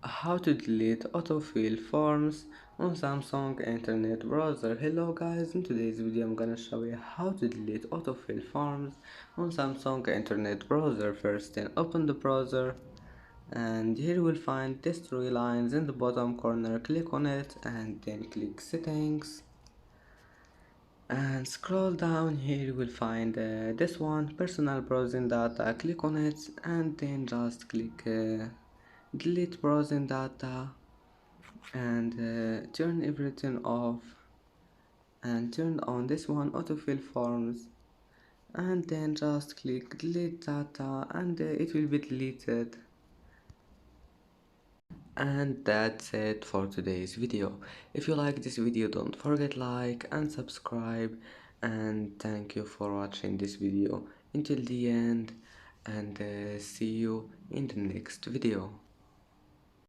How to delete autofill forms on Samsung internet browser. Hello guys, in today's video I'm gonna show you how to delete autofill forms on Samsung internet browser. First, then open the browser, and here you will find these three lines in the bottom corner. Click on it and then click settings, and scroll down. Here you will find this one, personal browsing data. Click on it and then just click delete browsing data, and turn everything off, and turn on this one, autofill forms, and then just click delete data, and it will be deleted. And that's it for today's video. If you like this video, don't forget like and subscribe, and thank you for watching this video until the end, and see you in the next video.